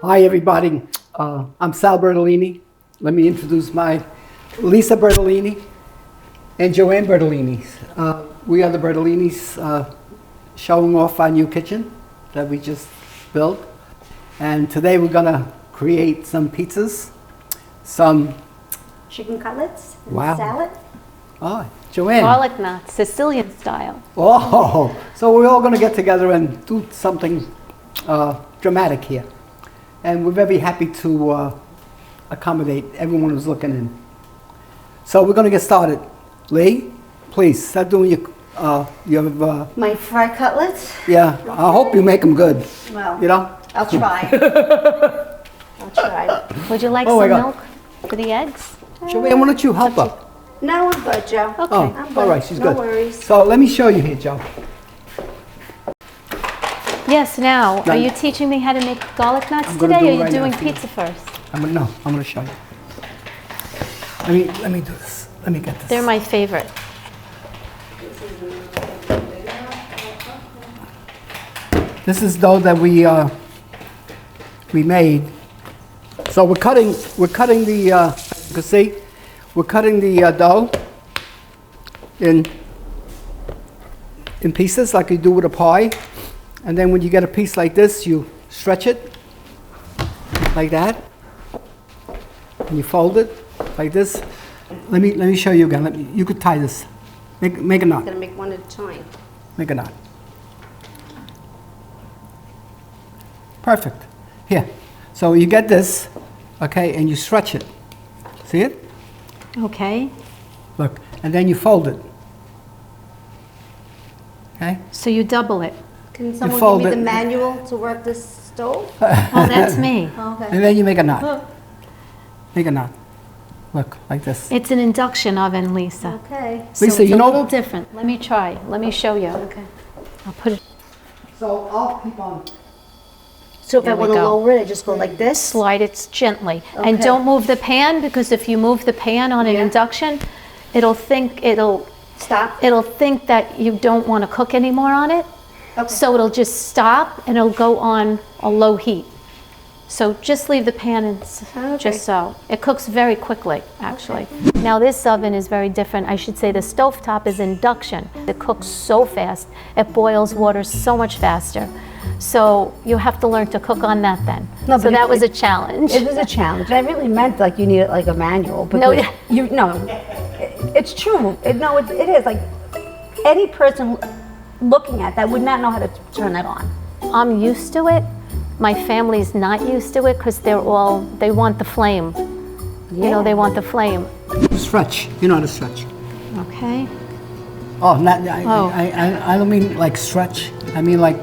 Hi, everybody. I'm Sal Bertolini. Let me introduce my Lisa Bertolini and Joanne Bertolini. We are the Bertolinis showing off our new kitchen that we just built. And today we're going to create some pizzas, some chicken cutlets and wow. salad. Oh, Joanne. Garlic knots, Sicilian style. Oh, so we're all going to get together and do something dramatic here. And we're very happy to accommodate everyone who's looking in. So we're going to get started. Lee, please start doing your My fried cutlets? yeah, I hope you make them good. Well, You know? I'll try. I'll try. Would you like Oh my some God. milk for the eggs? Joanne, why don't you help her? No, I'm good, Joe. Okay. Oh, I'm good. all right, she's No good. worries. So let me show you here, Joe. Yes, now, No. are you teaching me how to make garlic knots I'm gonna today, do or it are you right now doing for you. pizza first? I'm gonna show you. Let me do this. Let me get this. They're my favorite. This is dough that we made. So we're cutting the you can see we're cutting the dough in pieces like you do with a pie, and then when you get a piece like this, you stretch it like that, and you fold it like this. Let me show you again. You could tie this. Make a knot. I'm gonna make one at a time. Make a knot. Perfect. Here. So you get this, okay, and you stretch it. See it? Okay. Look. And then you fold it. Okay? So you double it. Can someone fold give me it. the manual to work this stove? Oh, that's me. Okay. And then you make a knot. Make a knot. Look, like this. It's an induction oven, Lisa. Okay. So Lisa, it's you a know- little different. Let me try. Let me show you. Okay. I'll put it, So I'll keep on. So if There I we want to go. lower it, I just go like this? slide it gently. And Okay. don't move the pan, because if you move the pan on an Yeah. induction, it'll think Stop. that you don't want to cook anymore on it. Okay. So it'll just stop and it'll go on a low heat. So just leave the pan in, Okay. just so. It cooks very quickly, actually. Now this oven is very different. I should say the stovetop is induction. It cooks so fast. It boils water so much faster. So you have to learn to cook on that then. No, So but that it- was a challenge. It was a challenge. I really meant like you need like a manual. No, Because it's true. It is like any person looking at that would not know how to turn that on. I'm used to it. My family's not used to it because they want the flame. You know, they want the flame. Stretch. You know how to stretch. Okay. Oh, Oh. I don't mean like stretch. I mean like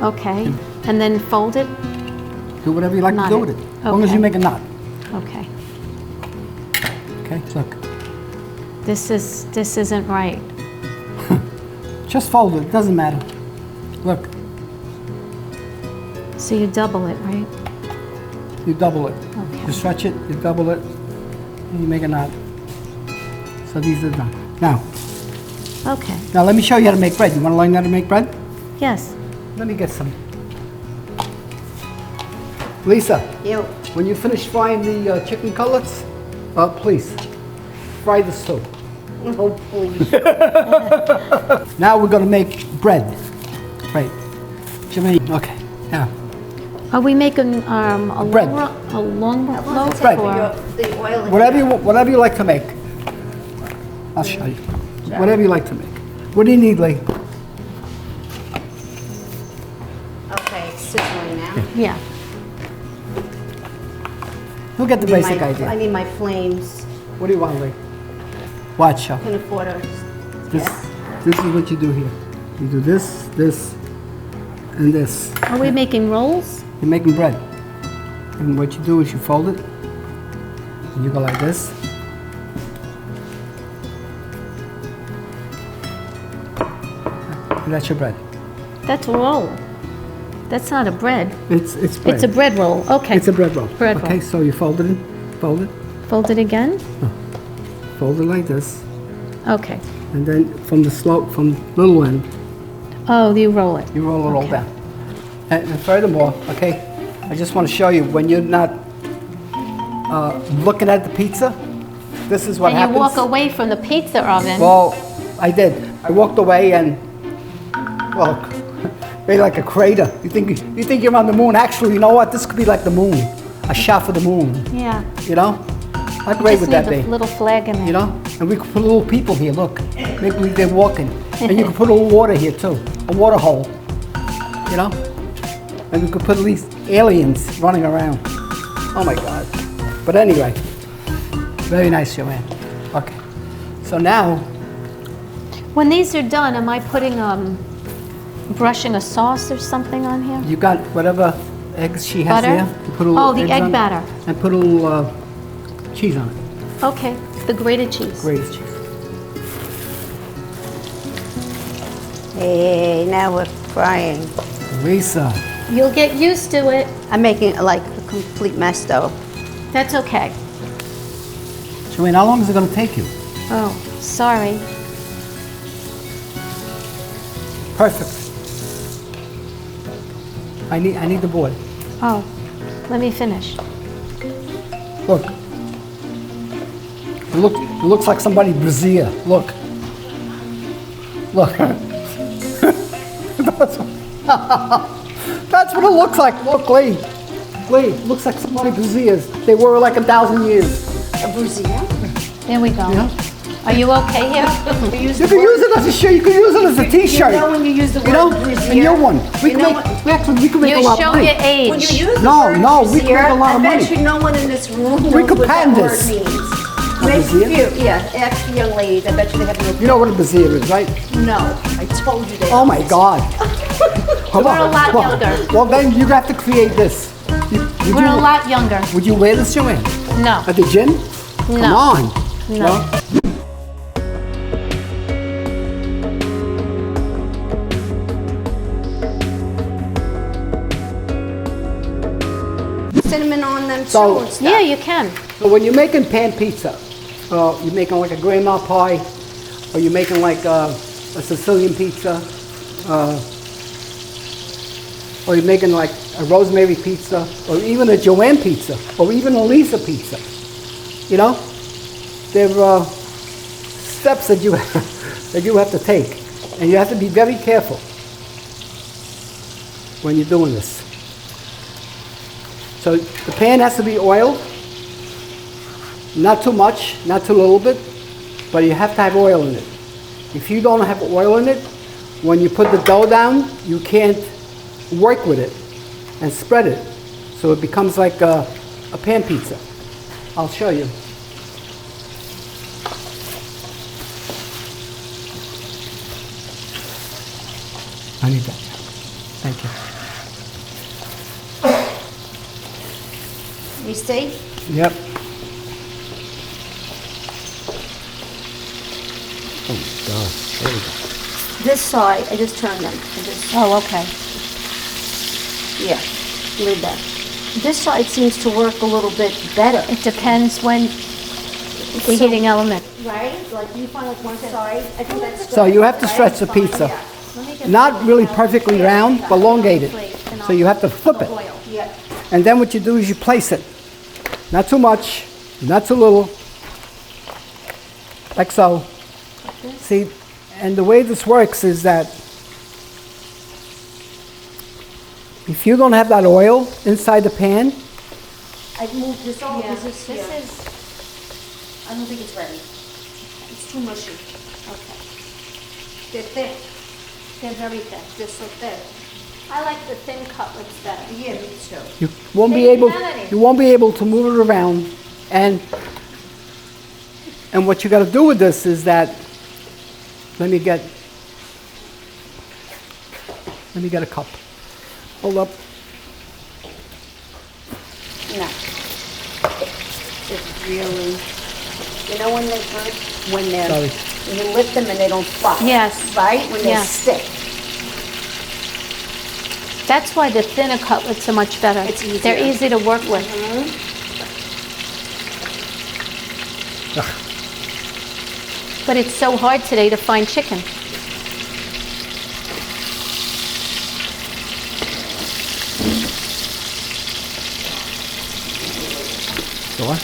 Okay. And then fold it. do whatever you like to Knot do it. with it. As long as Okay. you make a knot. Okay. Okay, look. This isn't right. Just fold it, doesn't matter. Look, So you double it, right? you double it. Okay. You stretch it, you double it, and you make a knot. So these are done. Okay. Now let me show you how to make bread. You want to learn how to make bread? Yes. Let me get some. Lisa, You. when you finish frying the chicken cutlets, please, fry this too. Oh, please. Now we're going to make bread. Right. Jimmy, okay, now. Are we making Bread. a long loaf Bread. or? The oil. Whatever you like to make. I'll show you. Whatever you like to make. What do you need, Lee? Okay, it's sizzling now. Yeah. You'll get the I need basic I idea. need my flames. What do you want, Lee? Watch out. Can afford a. This is what you do here. You do this, this, and this. Are we making rolls? You're making bread. And what you do is you fold it, and you go like this. And that's your bread. That's a roll. That's not a bread. It's bread. It's a bread roll. Okay. It's a bread roll. Bread roll. Okay, so you fold it in, fold it like this, Okay. and then from the little end, Oh, you roll it. you roll it all Okay. down. And furthermore, okay, I just want to show you when you're not looking at the pizza, this is what And happens. you walk away from the pizza oven. Well, I did. I walked away and, well, made like a crater. You think you're on the moon. Actually, you know what? This could be like the moon. A shot for the moon. Yeah. You know? How great would that Just be? need a little flag in there. You know? And we could put little people here, look. Make believe they're walking. And you could put a little water here too. A water hole. You know? And we could put at least aliens running around. Oh my God. But anyway, very nice, Joanne. Okay. So now, When these are done, am I putting, brushing a sauce or something on here? you got whatever eggs she has Butter? there. You put a little Oh, the eggs egg on it, batter. And put a little cheese on it. Okay, the grated cheese. Grated cheese. Hey, now we're frying. Lisa. You'll get used to it. I'm making like a complete mess though. That's okay. Joanne, how long is it going to take you? Oh, sorry. Perfect. I need the board. Oh, let me finish. Look. It looks like somebody brazier. Look. Look. That's what it looks like. Look, Lee. Lee, looks like somebody braziers. They were like 1,000 years. A brazier? There we go. Yeah. Are you okay here? You can use it as a shirt. You can use it as a T-shirt. You know when you use the word You know, brazier? a new one. We You can know make. what- Actually, we can make You a lot of show money. your When you age. use the No, word no, we can brazier, make a lot of I bet money. you no one in this room knows We could what that patent word this. means. A Maybe brazier? few, yeah, ask the young ladies. I bet you they have no. You know what a brazier is, right? No, I told you they. Oh my God. Come We're a lot Well, younger. Well, then you have to create this. Would We're a you- lot younger. Would you wear this, Joanne? No. At the gym? Come No. on. No. Cinnamon on them So- too and stuff. Yeah, you can. So when you're making pan pizza, you're making like a grandma pie, or you're making like a Sicilian pizza, or you're making like a rosemary pizza, or even a Joanne pizza, or even a Lisa pizza. You know, there are steps that you that you have to take, and you have to be very careful when you're doing this. So the pan has to be oiled. Not too much, not too little bit, but you have to have oil in it. If you don't have oil in it, when you put the dough down, you can't work with it and spread it. So it becomes like a pan pizza. I'll show you. I need that. Thank you. You see? Yep. Oh my God. There we go. This side, I just turned them. I just, Oh, okay. yeah, leave that. This side seems to work a little bit better. It depends when the So- heating element. Right? Like you find like one side, I think that's So you have to stretch the pizza. Not really perfectly round, but elongated. So you have to flip it. Yeah. And then what you do is you place it. Not too much, not too little. Like so. See, and the way this works is that if you don't have that oil inside the pan, I moved this over because this This here. is, I don't think it's ready. It's too mushy. okay. They're thick. They're very thick. They're so thick. I like the thin cutlets better. Yeah, me too. you won't be They able have any. you won't be able to move it around. And what you got to do with this is that let me get a cup. Hold up. No. It's really, you know when they hurt? When they're, Sorry. when you lift them and they don't fly. Yes. Right? When they Yes. stick. That's why the thinner cutlets are much better. It's easier. They're easy to work with. But it's so hard today to find chicken. Sure.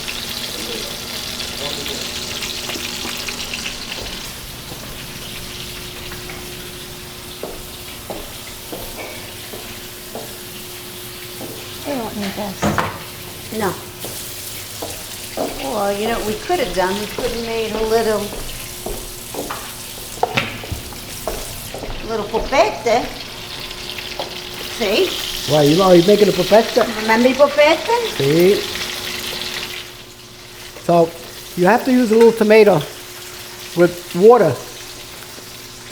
I don't need this. No. Well, you know what we could have done? We could have made a little pupette. See? Well, you're making a pupetta? Remember pupette? See? So, you have to use a little tomato with water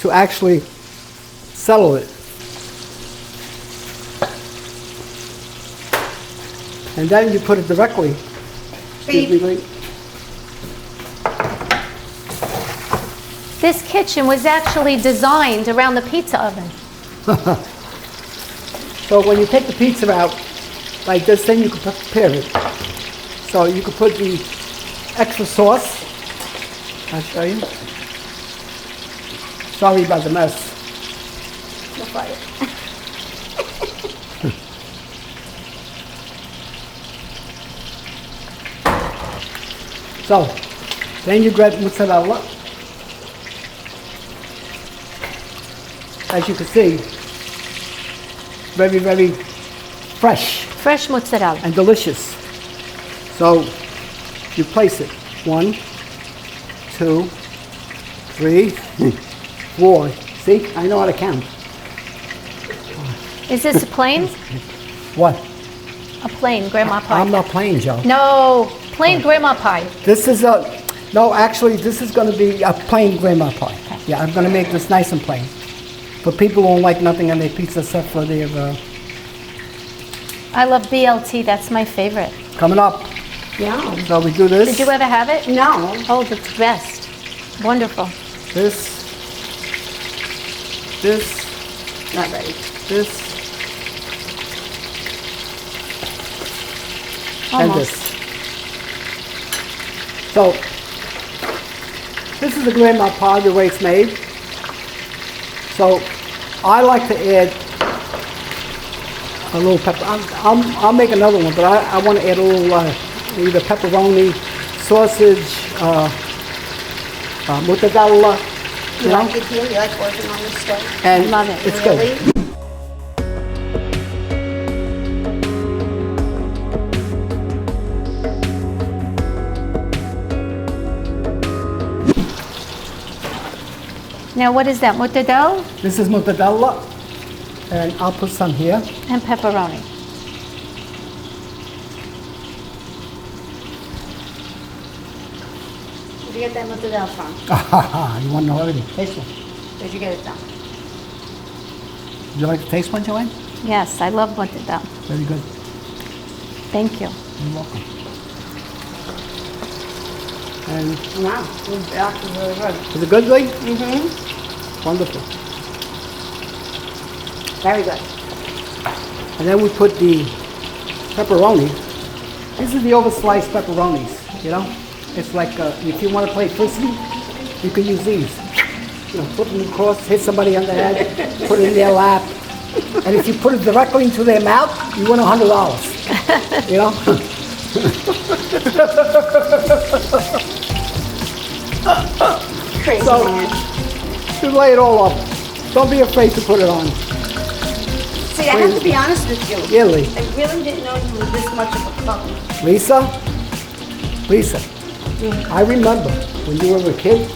to actually settle it. And then you put it directly. Excuse me, Lee. This kitchen was actually designed around the pizza oven. So when you take the pizza out, like this, then you can prepare it. So you can put the extra sauce. I'll show you. Sorry about the mess. No fire. So then you grab mozzarella. As you can see, very, very fresh Fresh mozzarella. and delicious. So you place it. 1, 2, 3, 4. See, I know how to count. Is this a plain? What? A plain grandma pie. I'm not playing, Joe. No, plain grandma pie. This is no, actually, this is going to be a plain grandma pie. Yeah, I'm going to make this nice and plain. For people who don't like nothing on their pizza except for their, I love BLT, that's my favorite. coming up. Yeah. So we do this. Did you ever have it? No. Oh, the best. Wonderful. This. Not ready. This. And Almost. this. So, this is the grandma pie, the way it's made. So, I like to add a little pepper. I'll make another one, but I want to add a little either pepperoni, sausage, mozzarella. You like it here? You like working on the stove? And Love it. it's Really? good. Now what is that, mortadella This is mozzarella, and I'll put some here. and pepperoni? Where'd you get that mozzarella from? You want to know already? Taste one. Where'd you get it from? Would you like to taste one, Joanne? Yes, I love mortadella. Very good. Thank you. You're welcome. And Wow. It's actually really good. is it good, Lee? Mm-hmm. Wonderful. Very good. And then we put the pepperoni. This is the over-sliced pepperonis, you know? It's like if you want to play frisbee, you can use these. You know, put them across, hit somebody on the head, put it in their lap. And if you put it directly into their mouth, you win $100. You know? Crazy So- man. You lay it all up. Don't be afraid to put it on. See, I have to be honest with you. Yeah, Lee. I really didn't know you were this much of a cook. Lisa, I remember when you were a kid,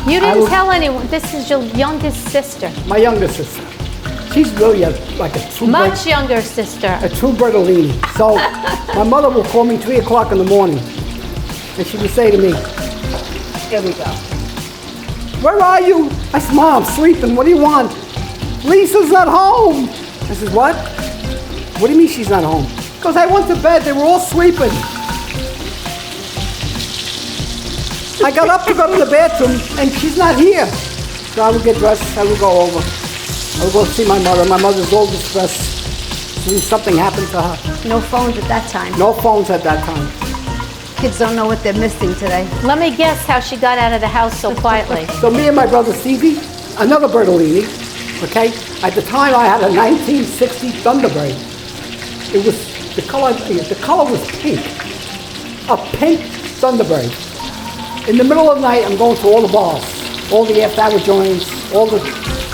You I didn't will- tell anyone, this is your youngest sister. my younger sister, she's really like a true Much younger sister. a true Bertolini. So my mother will call me 3 o'clock in the morning, and she would say to me, Here we go. "Where are you?" I said, "Mom, I'm sleeping. What do you want?" "Lisa's not home." I said, "What? What do you mean she's not home?" Because I went to bed. They were all sleeping. I got up to go to the bathroom, and she's not here. So I would get dressed. I would go over. I would go see my mother. My mother's all distressed. Something happened to her. No phones at that time. No phones at that time. Kids don't know what they're missing today. Let me guess how she got out of the house so quietly. So me and my brother Stevie, another Bertolini, okay? At the time I had a 1960 Thunderbird. It was the color was pink. A pink Thunderbird. In the middle of the night, I'm going to all the bars, all the after-hour joints, all the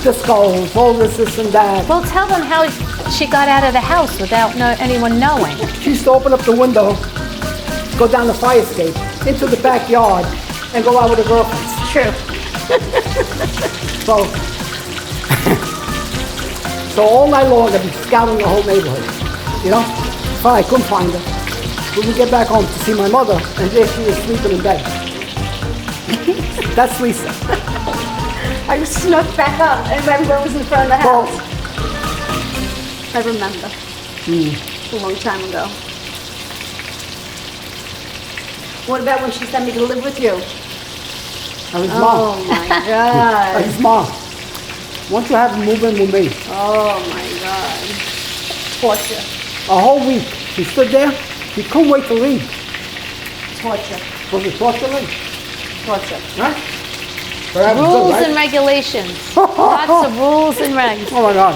discos, all this and that. Well, tell them how she got out of the house without anyone knowing. She used to open up the window, go down the fire escape, into the backyard, and go out with her girlfriends. True. So, so all night long I'd be scouting the whole neighborhood, you know? Finally, I couldn't find her. We would get back home to see my mother, and there she was sleeping in bed. That's Lisa. I snuck back up and everyone was in front of the Well, house. I remember. A long time ago. What about when she sent me to live with you? I was Oh mom. my I God. was mom. Once you have her move in with me, Oh my God. Torture. a whole week, she stood there, she couldn't wait to leave. Torture. Was it torture, Lynn? Torture. Right? But that was Rules good, right? and regulations. Lots of rules and regs. Oh my God.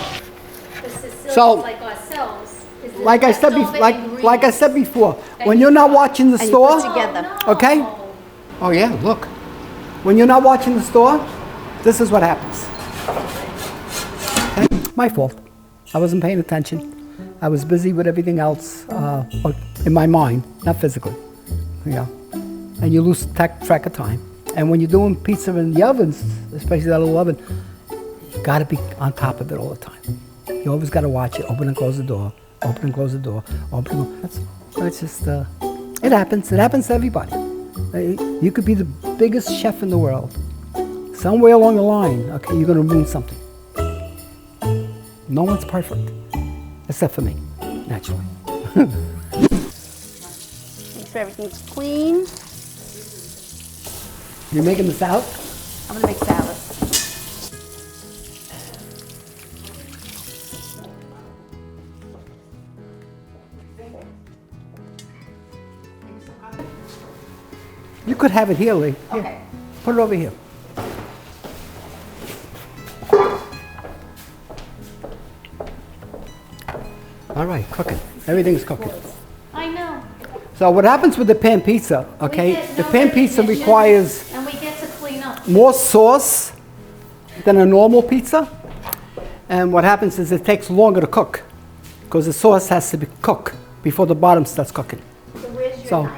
So- like ourselves. Like I said, like I said before, when you're not watching the And you store, put together. okay? Oh yeah, look. When you're not watching the store, this is what happens. Okay? My fault. I wasn't paying attention. I was busy with everything else in my mind, not physically. You know, and you lose track of time. And when you're doing pizza in the ovens, especially that little oven, you got to be on top of it all the time. You always got to watch it. Open and close the door. Open and close the door. Open. It's just. It happens. It happens to everybody. You could be the biggest chef in the world. Somewhere along the line, okay, you're going to ruin something. No one's perfect, except for me, naturally. Make sure everything's clean. You're making the salad? I'm gonna make salad. You could have it here, Lee. Here, Okay. put it over here. All right, cooking. Everything's cooking. I know. So what happens with the pan pizza, okay? The pan pizza requires And we get to clean up. more sauce than a normal pizza. And what happens is it takes longer to cook because the sauce has to be cooked before the bottom starts cooking. So where's your So- knives?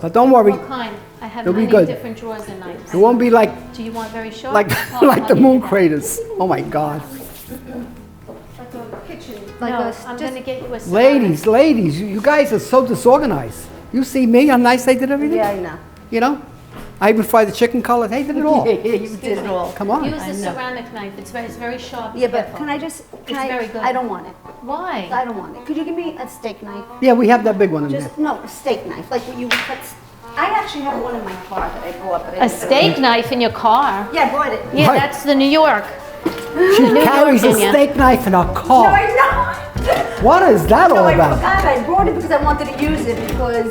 But don't worry, What kind? I have It'll be many good. different drawers and knives. it won't be like Do you want very short? like Oh, like I'll the give moon you that. craters. Oh my God. Like No, a, I'm just, gonna get you a salad. Ladies, you guys are so disorganized. You see me, how nice I did everything? yeah, I know. You know? I even fried the chicken cutlet. Hey, did it all. Yeah, you did it all. Come on. Use a ceramic knife. It's very sharp. Yeah, but Careful. can I just, can It's I, very good. I don't want it. Why? I don't want it. Could you give me a steak knife? Yeah, we have that big one in there. Just, no, a steak knife, like what you would cut. I actually have one in my car that I bought. But I A steak knife in your car? Yeah, I bought it. Yeah, Right. that's the New York. She carries a Virginia. steak knife in her No, car. I know. What is that No, all I about? forgot. I brought it because I wanted to use it because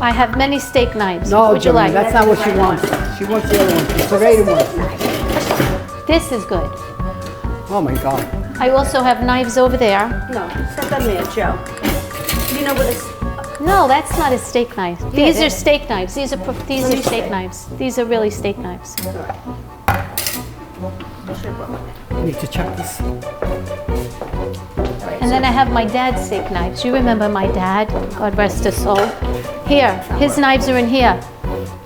I have many steak knives. No, what would you Joanne, like? that's not what she wants. She wants the other one, the serrated one. steak knife. This is good. Oh my God. I also have knives over there. No, set them there, Joe. You know what it's. No, that's not a steak knife. These it are is. steak knives. These are steak knives. These are really steak knives. I need to check this. And then I have my dad's steak knives. You remember my dad? God rest his soul. Here, his knives are in here.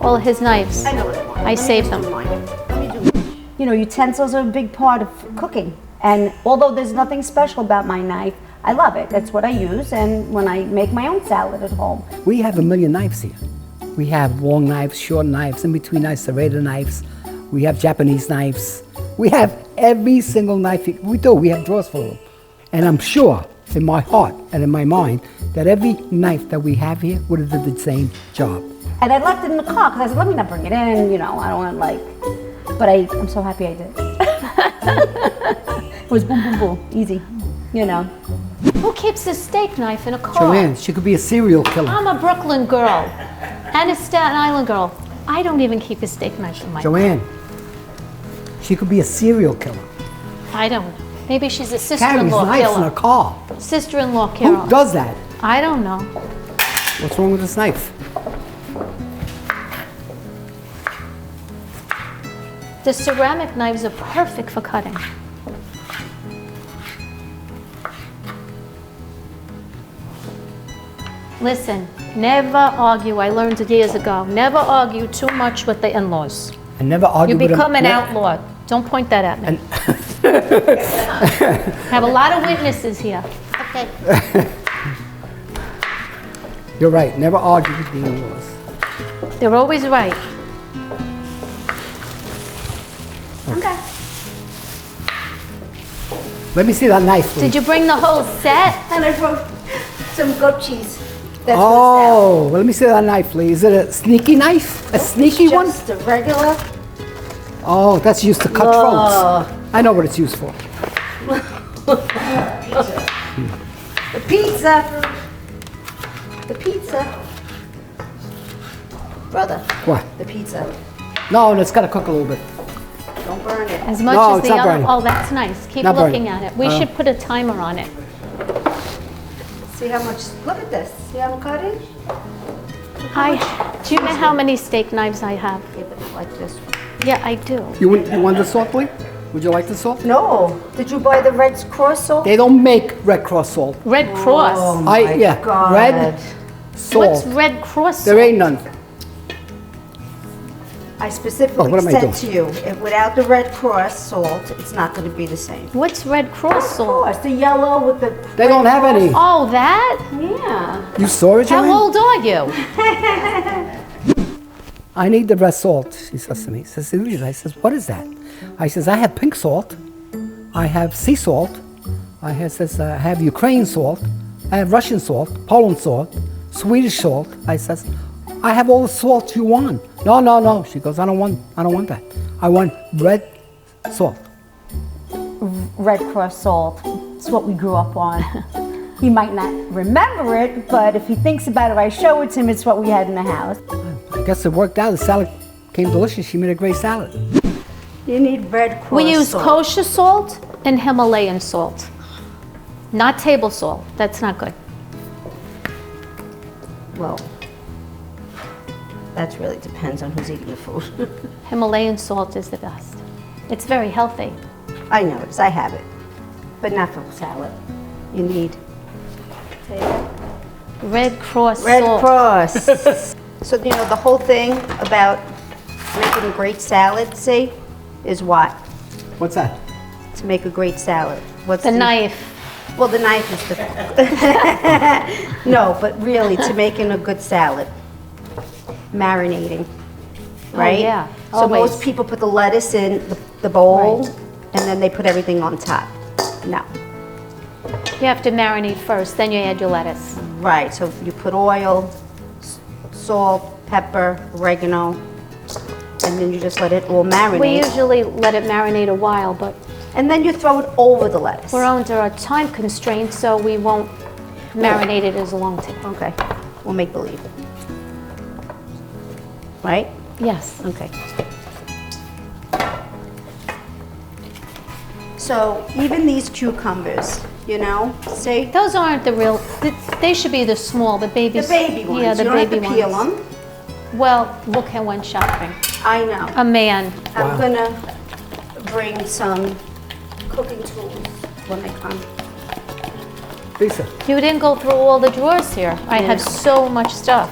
All his knives. I know what I want. I saved them. You know, utensils are a big part of cooking. And although there's nothing special about my knife, I love it. That's what I use. And when I make my own salad at home, We have a million knives here. We have long knives, short knives, in between knives, serrated knives. We have Japanese knives. We have every single knife. We do. We have drawers full of them. And I'm sure in my heart and in my mind that every knife that we have here would have did the same job. and I left it in the car because I said, let me not bring it in. You know, I don't want to like. But I'm so happy I did. It was boom, boom, boom, easy. You know. Who keeps a steak knife in a car? Joanne, she could be a serial killer. I'm a Brooklyn girl and a Staten Island girl. I don't even keep a steak knife in my car. Joanne, she could be a serial killer. I don't know. Maybe she's a Carries sister-in-law knives in a killer. car. Sister-in-law killer. Who does that? I don't know. What's wrong with this knife? The ceramic knives are perfect for cutting. Listen, never argue. I learned it years ago. Never argue too much with the in-laws. I never argue You with become an ne- outlaw. Don't point that at me. Have a lot of witnesses here. Okay. You're right. Never argue with the in-laws. They're always right. Okay. Let me see that knife, please. Did you bring the whole set? And I brought some goat cheese. That's Oh, well, let me see that knife, please. Is it a sneaky knife? A sneaky one? Just a regular. Oh, that's used to cut throats. I know what it's used for. The pizza. The pizza. Brother, What? the pizza. No, it's got to cook a little bit. Don't burn it. As much No, as it's the not other. burning. Oh, that's nice. Keep Not looking burning. at it. We should put a timer on it. See how much, look at this. See how I'm cutting? Do you know how many steak knives I have? Yeah, but not like this one. Yeah, I do. You want the salt, please? Would you like the salt? No. Did you buy the Red Cross salt? They don't make Red Cross salt. Red Cross. God. Red salt. What's Red Cross? There ain't none. I specifically what am I said doing? to you, if without the Red Cross salt, it's not going to be the same. What's Red Cross Of salt? course, the yellow with the. They don't have any. Oh, that? Yeah. You saw it, How Joanne? old are you? I need the red salt, she says to me. She says, I says, what is that? I says, I have pink salt. I have sea salt. I have Ukraine salt. I have Russian salt, Poland salt, Swedish salt. I says, I have all the salt you want. No. She goes, I don't want that. I want red salt. Red Cross salt. It's what we grew up on. He might not remember it, but if he thinks about it, I show it to him. It's what we had in the house. I guess it worked out. The salad came delicious. She made a great salad. You need Red Cross We use salt. kosher salt and Himalayan salt. Not table salt. That's not good. Well, that really depends on who's eating the food. Himalayan salt is the best. It's very healthy. I know it, I have it, but not for salad. You need Red Cross Red salt. Cross. So, you know, the whole thing about making a great salad, see, is what? What's that? To make a great salad. What's The knife. Well, the knife is the... No, but really, to making a good salad, marinating, right? yeah, So always. most people put the lettuce in the bowl, Right. and then they put everything on top. No. You have to marinate first, then you add your lettuce. Right, so you put oil, salt, pepper, oregano, and then you just let it all We marinate. usually let it marinate a while, but And then you throw it over the lettuce. we're under a time constraint, so we won't marinate it as long today. Okay, we'll make believe. Right? Yes. Okay. So even these cucumbers, you know, see? Those aren't the real, they should be the small, the baby. The baby ones. Yeah, the you don't baby have to peel ones. them. Well, look at one shopping. I know. A man. I'm gonna bring some cooking tools when I come. Lisa. You didn't go through all the drawers here. I have so much stuff.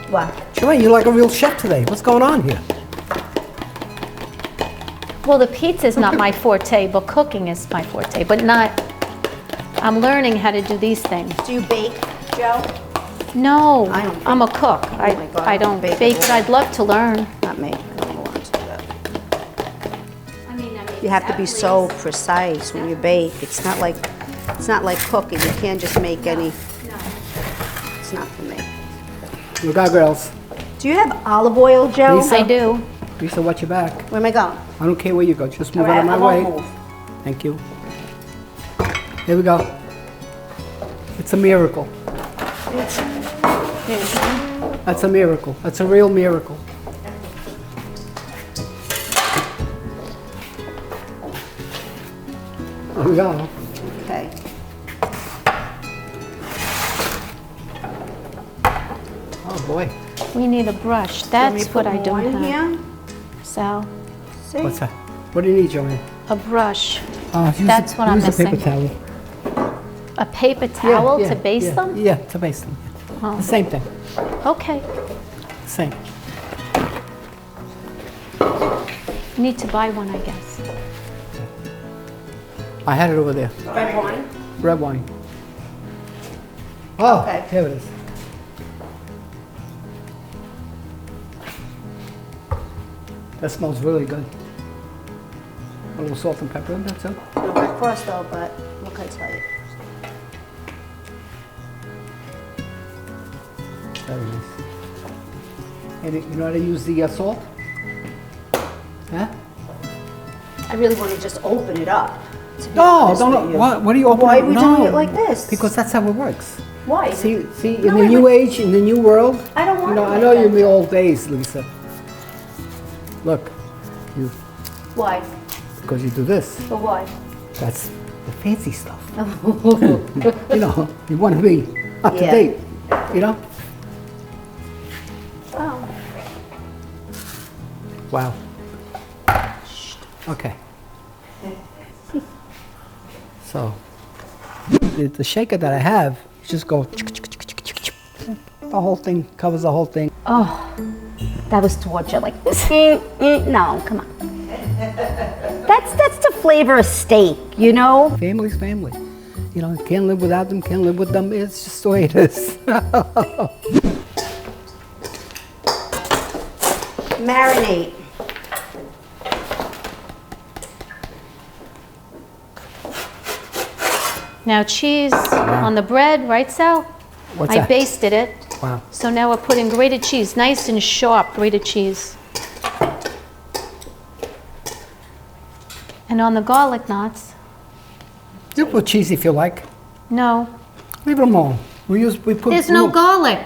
What? Joanne, you're like a real chef today. What's going on here? Well, the pizza's not my forte, but cooking is my forte, but not, I'm learning how to do these things. Do you bake, Joe? No, I don't I'm a cook. my God, I don't bake bake, at but all. I'd love to learn. Not me. I don't want to do that. You have to be so precise when you bake. It's not like cooking. You can't just make any. It's not for me. We got girls. Do you have olive oil, Joe? Lisa? I do. Lisa, watch your back. Where am I going? I don't care where you go. Just move All out of right, my I way. won't move. Thank you. Here we go. It's a miracle. That's a miracle. That's a real miracle. There we go. Okay. Oh, boy. We need a brush. Want me That's to what put I more don't in have. here? Sal, See? What's that? What do you need, Joanne? a brush. Use That's what I'm use a paper missing. towel. A paper towel to baste them? Yeah, to baste them. Oh. The same thing. Okay. Same. Need to buy one, I guess. I had it over there. Red wine? Red wine. Oh, Okay. here it is. That smells really good. A little salt and pepper in there too. No Red Cross though, but what can I tell you? Very nice. And you know how to use the salt? Huh? I really want to just open it up. To be No, honest don't. with you. What are you opening? Why are we no, doing it like this? Because that's how it works. Why? See, in No, the I new would- age, in the new world. I don't want You know, it I like know that. you're in the old days, Lisa. Look, you Why? because you do this. But why? That's the fancy stuff. You know, you want to be up to Yeah. date. You know. Oh. Wow. Okay. So, the shaker that I have, you just go. The whole thing covers the whole thing. Oh, that was torture. Like this. No, come on. That's to flavor a steak, you know. Family's family. You know, can't live without them, can't live with them. It's just the way it is. Marinate. Now cheese on the bread, right, Sal? What's I that? basted it. Wow. So now we're putting grated cheese, nice and sharp grated cheese. And on the garlic knots, You put cheese if you like. no, Leave them alone. We put. there's no garlic.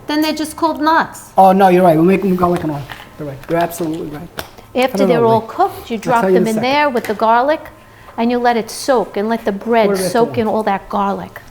Then they're just called nuts. Oh no, you're right. We'll make them garlic and all. You're right. You're absolutely right. After don't they're know, all Lee. cooked, you I'll drop tell you in them a in second. there with the garlic, and you let it soak and let the bread What do they soak do? in all that garlic.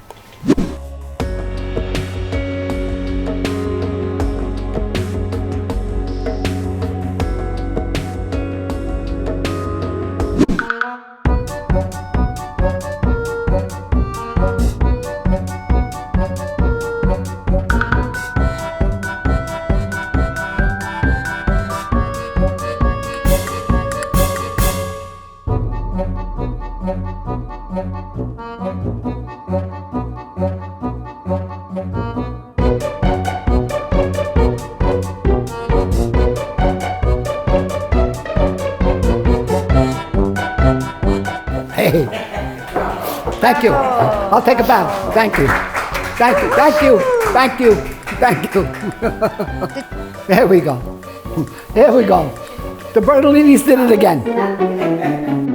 Hey. Thank you. I'll take a bow. Thank you. Thank you. Thank you. Thank you. Thank you. There we go. There we go. The Bertolinis did it again.